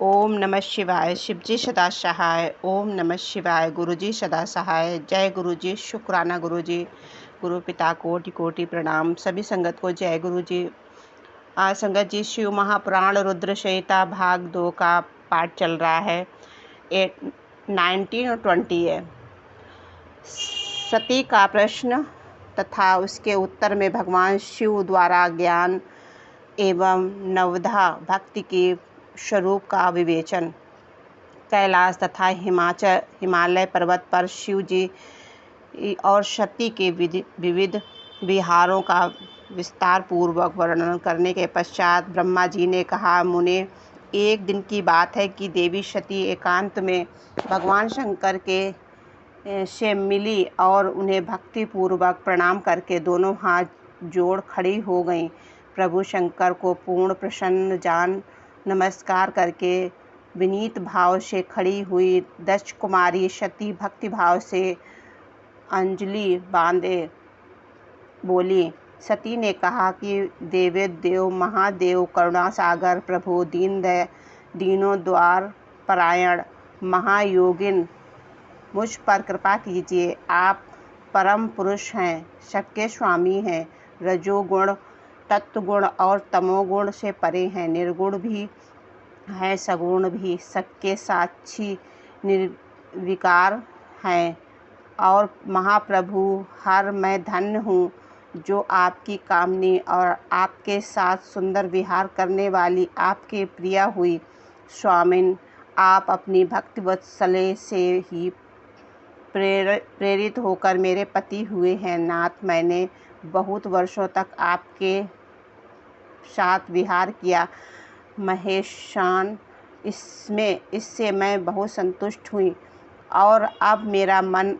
ओम नमः शिवाय। शिवजी सदा सहाय। ओम नमः शिवाय। गुरुजी सदा सहाय। जय गुरुजी। शुक्राना गुरुजी। गुरु पिता कोटि कोटि प्रणाम। सभी संगत को जय गुरुजी। आज संगत जी शिव महापुराण रुद्र संहिता भाग 2 का पाठ चल रहा है। 19 और 20 है। सती का प्रश्न तथा उसके उत्तर में भगवान शिव द्वारा ज्ञान एवं नवधा भक्ति के स्वरूप का विवेचन। कैलाश तथा हिमालय पर्वत पर शिव जी और सती के विविध विहारों का विस्तार पूर्वक वर्णन करने के पश्चात ब्रह्मा जी ने कहा, मुने, एक दिन की बात है कि देवी सती एकांत में भगवान शंकर के से मिली और उन्हें भक्ति पूर्वक प्रणाम करके दोनों हाथ जोड़ खड़ी हो गईं। प्रभु शंकर को पूर्ण प्रसन्न जान नमस्कार करके विनीत भाव से खड़ी हुई दक्ष कुमारी सती भक्ति भाव से अंजलि बांधे बोली। सती ने कहा कि देव महादेव करुणा सागर प्रभु दीनों द्वार परायण महायोगिन, मुझ पर कृपा कीजिए। आप परम पुरुष हैं, सबके स्वामी हैं, रजोगुण तत्वगुण और तमोगुण से परे हैं, निर्गुण भी है, सगुण भी, सबके साक्षी निर्विकार हैं। और महाप्रभु हर मैं धन्य हूँ जो आपकी कामनी और आपके साथ सुंदर विहार करने वाली आपके प्रिया हुई। स्वामिन, आप अपनी भक्ति वत्सले से ही प्रेरित होकर मेरे पति हुए हैं। नाथ, मैंने बहुत वर्षों तक आपके साथ विहार किया। महेशान, इससे मैं बहुत संतुष्ट हुई और अब मेरा मन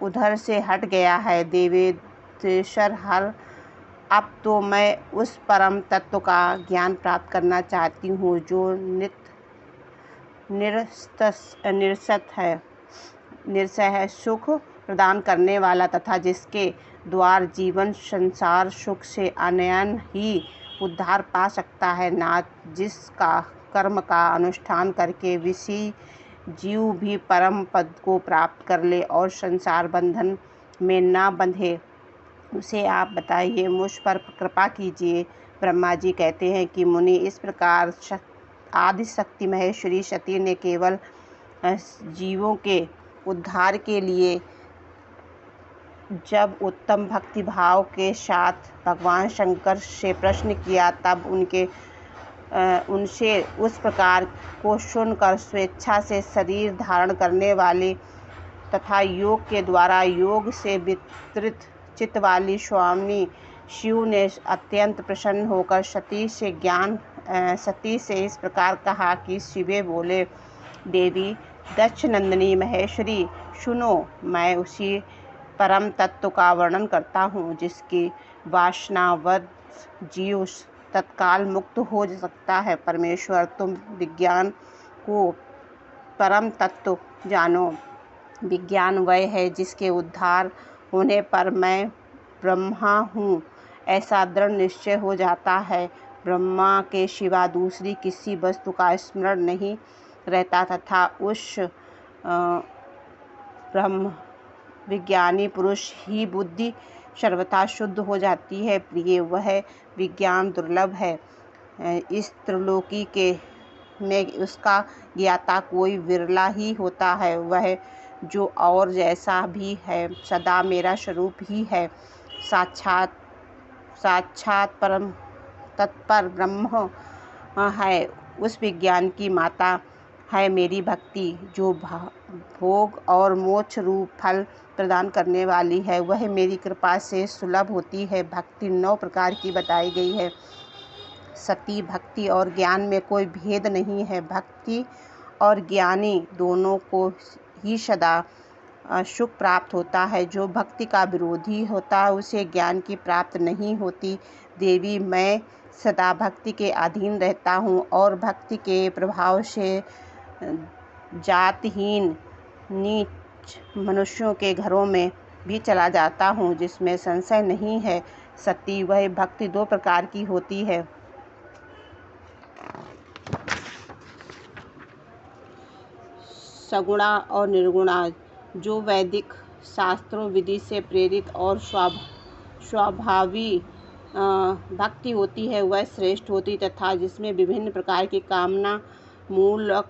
उधर से हट गया है। देवेश्वर हर, अब तो मैं उस परम तत्व का ज्ञान प्राप्त करना चाहती हूँ जो निरसत है, सुख प्रदान करने वाला तथा जिसके द्वार जीवन संसार सुख से अनयन ही उद्धार पा सकता है। नाथ, जिसका कर्म का अनुष्ठान करके विषी जीव भी परम पद को प्राप्त कर ले और संसार बंधन में ना बंधे, उसे आप बताइए, मुझ पर कृपा कीजिए। ब्रह्मा जी कहते हैं कि मुनि, इस प्रकार आदि शक्ति महेश्वरी सती ने केवल जीवों के उद्धार के लिए जब उत्तम भक्ति भाव के साथ भगवान शंकर से प्रश्न किया, तब उनसे उस प्रकार को सुनकर स्वेच्छा से शरीर धारण करने वाली तथा योग के द्वारा योग से विस्तृत चित्त वाली स्वामी शिव ने अत्यंत प्रसन्न होकर सती से इस प्रकार कहा कि शिवे बोले, देवी दक्ष नंदिनी महेश्वरी, सुनो, मैं उसी परम तत्व का वर्णन करता हूँ जिसकी वासनावद जीव तत्काल मुक्त हो सकता है। परमेश्वर, तुम विज्ञान को परम तत्व जानो। विज्ञान वह है जिसके उद्धार होने पर मैं ब्रह्मा हूँ ऐसा दृढ़ निश्चय हो जाता है। ब्रह्मा के सिवा दूसरी किसी वस्तु का स्मरण नहीं रहता तथा उस ब्रह्म विज्ञानी पुरुष ही बुद्धि सर्वथा शुद्ध हो जाती है। प्रिय, वह विज्ञान दुर्लभ है। इस त्रिलोकी के में उसका ज्ञाता कोई विरला ही होता है। वह जो और जैसा भी है सदा मेरा स्वरूप ही है। साक्षात परम तत्पर ब्रह्म है। उस विज्ञान की माता है मेरी भक्ति, जो भोग और मोक्ष रूप फल प्रदान करने वाली है। वह मेरी कृपा से सुलभ होती है। भक्ति 9 प्रकार की बताई गई है। सती, भक्ति और ज्ञान में कोई भेद नहीं है। भक्ति और ज्ञानी दोनों को ही सदा सुख प्राप्त होता है। जो भक्ति का विरोधी होता है उसे ज्ञान की प्राप्त नहीं होती। देवी, मैं सदा भक्ति के अधीन रहता हूँ और भक्ति के प्रभाव से जातहीन नीच मनुष्यों के घरों में भी चला जाता हूँ, जिसमें संशय नहीं है। सती, वह भक्ति 2 प्रकार की होती है। सगुणा और निर्गुणा। जो वैदिक शास्त्रों विधि से प्रेरित और स्वाभाविक भक्ति होती है वह श्रेष्ठ होती, तथा जिसमें विभिन्न प्रकार की कामना मूलक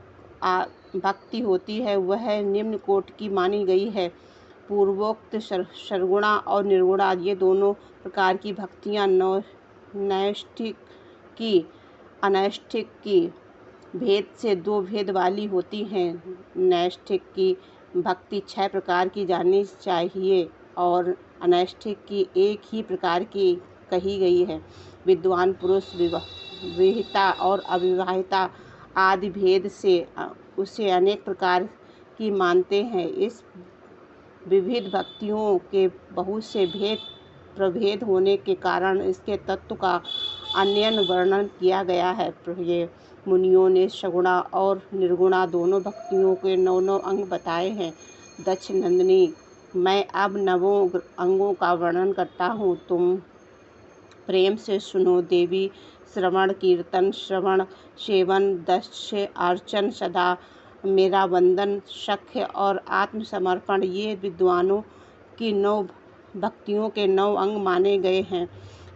भक्ति होती है वह निम्न कोटि की मानी गई है। पूर्वोक्त सगुणा और निर्गुणा ये दोनों प्रकार की भक्तियाँ नैष्ठिक की अनैष्ठिक की भेद से दो भेद वाली होती हैं। नैष्ठिक की भक्ति 6 प्रकार की जानी चाहिए और अनैष्ठिक की एक ही प्रकार की कही गई है। विद्वान पुरुष विवाहिता और अविवाहिता आदि भेद से उसे अनेक प्रकार की मानते हैं। इस विविध भक्तियों के बहुत से प्रभेद होने के कारण इसके तत्व का अन्यन वर्णन किया गया है। ये मुनियों ने सगुणा और निर्गुणा दोनों भक्तियों के 9 अंग बताए हैं। दक्ष नंदिनी, मैं अब 9 अंगों का वर्णन करता हूँ, तुम प्रेम से सुनो। देवी श्रवण कीर्तन, श्रवण सेवन, दक्ष अर्चन, सदा मेरा वंदन, सख्य और आत्मसमर्पण ये विद्वानों की 9 भक्तियों के 9 अंग माने गए हैं।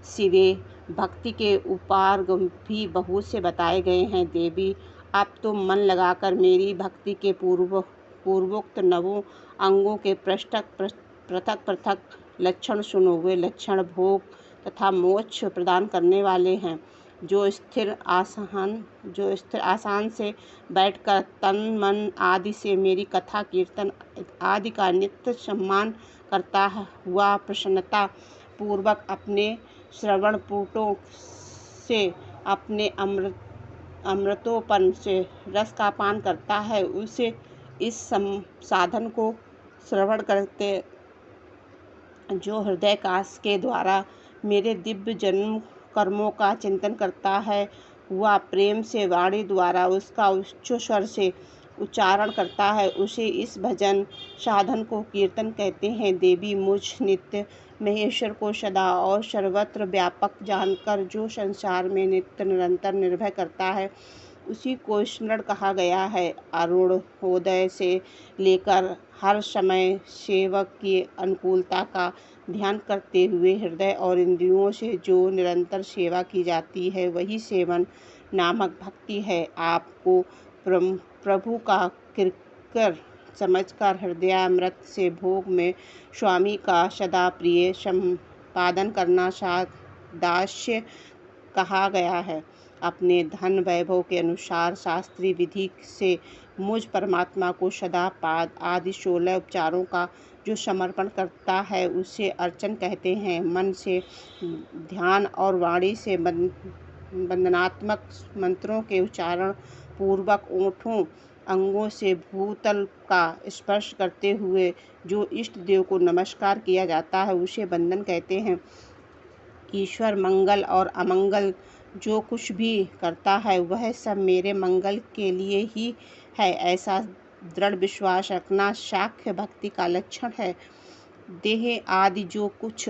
शिवे भक्ति के उपार्ग भी बहुत से बताए गए हैं। देवी अब तुम मन लगाकर मेरी भक्ति के पूर्वोक्त 9 अंगों के पृथक पृथक लक्षण सुनो। वे लक्षण भोग तथा मोक्ष प्रदान करने वाले हैं। जो स्थिर आसान से बैठकर तन मन आदि से मेरी कथा कीर्तन आदि का नित्य सम्मान करता हुआ प्रसन्नता पूर्वक अपने श्रवण पुटों से अपने अमृतोपन से रस का पान करता है, उसे इस साधन को श्रवण करते जो हृदय काश के द्वारा मेरे दिव्य जन्म कर्मों का चिंतन करता है, वह प्रेम से वाणी द्वारा उसका उच्च स्वर से उच्चारण करता है, उसे इस भजन साधन को कीर्तन कहते हैं। देवी मुझ नित्य महेश्वर को सदा और सर्वत्र व्यापक जानकर जो संसार में नित्य निरंतर निर्भय करता है उसी को स्मरण कहा गया है। अरुणोदय से लेकर हर समय सेवक की अनुकूलता का ध्यान करते हुए हृदय और इंद्रियों से जो निरंतर सेवा की जाती है वही सेवन नामक भक्ति है। आपको प्रभु का किरकर समझकर हृदयामृत से भोग में स्वामी का सदा प्रिय संपादन करना दास्य कहा गया है। अपने धन वैभव के अनुसार शास्त्रीय विधि से मुझ परमात्मा को सदा पाद आदि 16 उपचारों का जो समर्पण करता है उसे अर्चन कहते हैं। मन से ध्यान और वाणी से वंदनात्मक मंत्रों के उच्चारण पूर्वक ओठों अंगों से भूतल का स्पर्श करते हुए जो इष्ट देव को नमस्कार किया जाता है उसे वंदन कहते हैं। ईश्वर मंगल और अमंगल जो कुछ भी करता है वह सब मेरे मंगल के लिए ही है, ऐसा दृढ़ विश्वास रखना शाक्य भक्ति का लक्षण है। देह आदि जो कुछ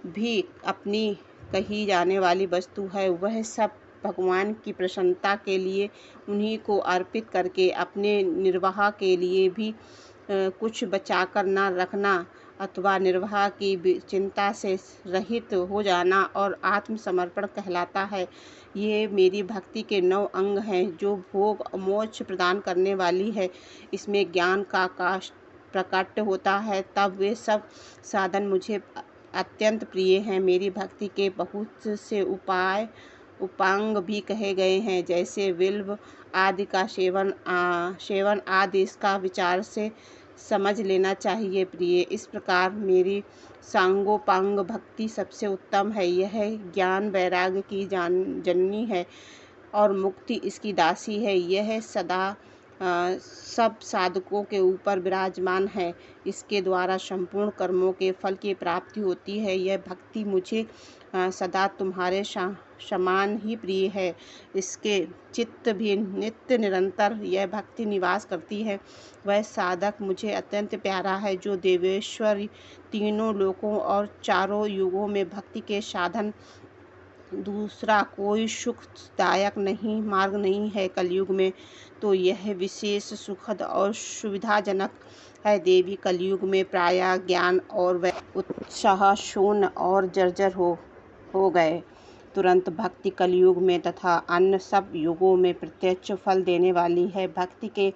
भी अपनी कही जाने वाली वस्तु है वह सब भगवान की प्रसन्नता के लिए उन्हीं को अर्पित करके अपने निर्वाह के लिए भी कुछ बचाकर न रखना अथवा निर्वाह की चिंता से रहित हो जाना और आत्मसमर्पण कहलाता है। ये मेरी भक्ति के 9 अंग हैं जो भोग मोक्ष प्रदान करने वाली है। इसमें ज्ञान का आकाश प्रकट होता है तब वे सब साधन मुझे अत्यंत प्रिय हैं। मेरी भक्ति के बहुत से उपांग भी कहे गए हैं, जैसे बिल्व आदि का सेवन आदि इसका विचार से समझ लेना चाहिए। प्रिय, इस प्रकार मेरी सांगोपांग भक्ति सबसे उत्तम है। यह ज्ञान वैराग्य की जननी है और मुक्ति इसकी दासी है। यह सदा सब साधकों के ऊपर विराजमान है। इसके द्वारा संपूर्ण कर्मों के फल की प्राप्ति होती है। यह भक्ति मुझे सदा तुम्हारे समान ही प्रिय है। इसके चित्त भी नित्य निरंतर यह भक्ति निवास करती है। वह साधक मुझे अत्यंत प्यारा है जो देवेश्वर तीनों लोकों और चारों युगों में भक्ति के साधन दूसरा कोई सुखदायक नहीं मार्ग नहीं है। कलयुग में तो यह विशेष सुखद और सुविधाजनक है। देवी कलयुग में प्रायः ज्ञान और उत्साह शून्य और जर्जर हो गए। तुरंत भक्ति कलयुग में तथा अन्य सब युगों में प्रत्यक्ष फल देने वाली है। भक्ति के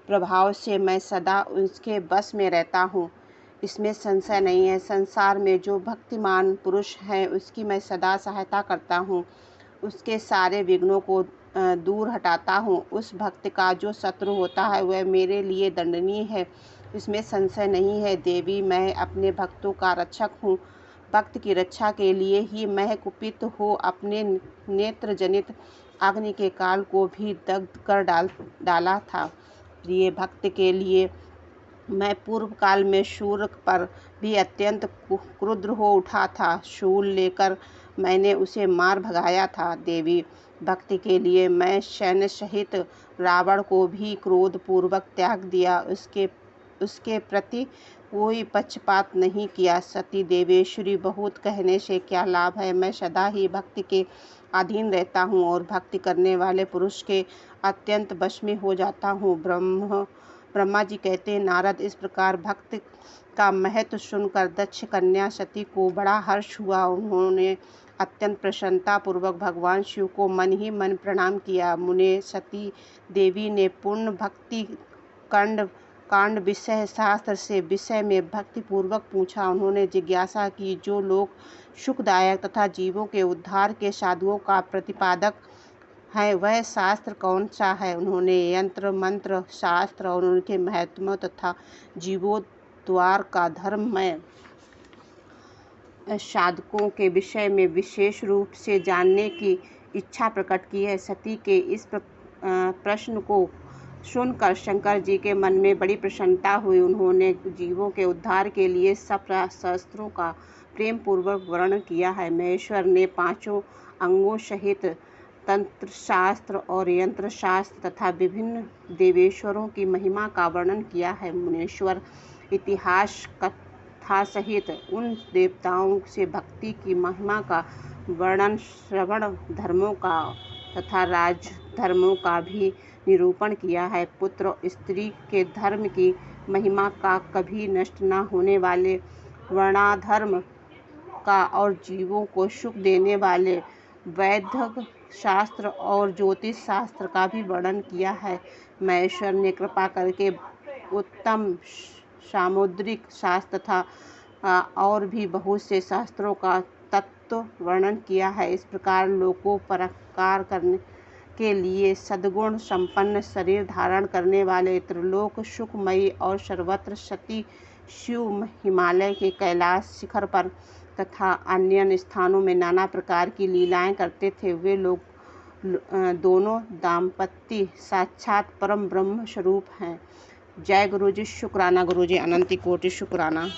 प्रभाव से मैं सदा उसके बस में रहता हूँ, इसमें संशय नहीं है। संसार में जो भक्तिमान पुरुष हैं उसकी मैं सदा सहायता करता हूँ, उसके सारे विघ्नों को दूर हटाता हूँ। उस भक्त का जो शत्रु होता है वह मेरे लिए दंडनीय है, इसमें संशय नहीं है। देवी, मैं अपने भक्तों का रक्षक हूँ। भक्त की रक्षा के लिए ही मैं कुपित हो अपने नेत्र जनित अग्नि के काल को भी दग्ध कर डाला था। प्रिय भक्त के लिए मैं पूर्व काल में शूर पर भी अत्यंत क्रुद्ध हो उठा था। शूल लेकर मैंने उसे मार भगाया था। देवी, भक्ति के लिए मैं सैन्य सहित रावण को भी क्रोध पूर्वक त्याग दिया, उसके प्रति कोई पक्षपात नहीं किया। सती देवेश्वरी, बहुत कहने से क्या लाभ है। मैं सदा ही भक्ति के अधीन रहता हूँ और भक्ति करने वाले पुरुष के अत्यंत वश में हो जाता हूँ। ब्रह्मा जी कहते हैं, नारद, इस प्रकार भक्त का महत्व सुनकर दक्ष कन्या सती को बड़ा हर्ष हुआ। उन्होंने अत्यंत प्रसन्नता पूर्वक भगवान शिव को मन ही मन प्रणाम किया। मुने सती देवी ने पूर्ण भक्ति कांड विषय शास्त्र से विषय में भक्ति पूर्वक पूछा। उन्होंने जिज्ञासा की, जो लोग सुखदायक तथा जीवों के उद्धार के साधुओं का प्रतिपादक है वह शास्त्र कौन सा है। उन्होंने यंत्र मंत्र शास्त्र और उनके महत्व तथा जीवोद्धार का धर्म में साधकों के विषय में विशेष रूप से जानने की इच्छा प्रकट की है। सती के इस प्रश्न को सुनकर शंकर जी के मन में बड़ी प्रसन्नता हुई। उन्होंने जीवों के उद्धार के लिए सब शास्त्रों का प्रेम पूर्वक वर्णन किया है। महेश्वर ने पांचों अंगों सहित तंत्र शास्त्र और यंत्र शास्त्र तथा विभिन्न देवेश्वरों की महिमा का वर्णन किया है। मुनीश्वर इतिहास कथा सहित उन देवताओं से भक्ति की महिमा का वर्णन, श्रवण धर्मों का तथा राज धर्मों का भी निरूपण किया है। पुत्र स्त्री के धर्म की महिमा का, कभी नष्ट न होने वाले वर्णाधर्म का और जीवों को सुख देने वाले वैदिक शास्त्र और ज्योतिष शास्त्र का भी वर्णन किया है। महेश्वर ने कृपा करके उत्तम सामुद्रिक शास्त्र तथा और भी बहुत से शास्त्रों का तत्व वर्णन किया है। इस प्रकार लोकोपकार करने के लिए सद्गुण संपन्न शरीर धारण करने वाले त्रिलोक सुखमयी और सर्वत्र सती शिव हिमालय के कैलाश शिखर पर तथा अन्य स्थानों में नाना प्रकार की लीलाएं करते थे। वे लोग दोनों दाम्पत्य साक्षात परम ब्रह्म स्वरूप हैं। जय गुरु जी, शुक्राना गुरु जी, अनंत कोटि शुक्राना।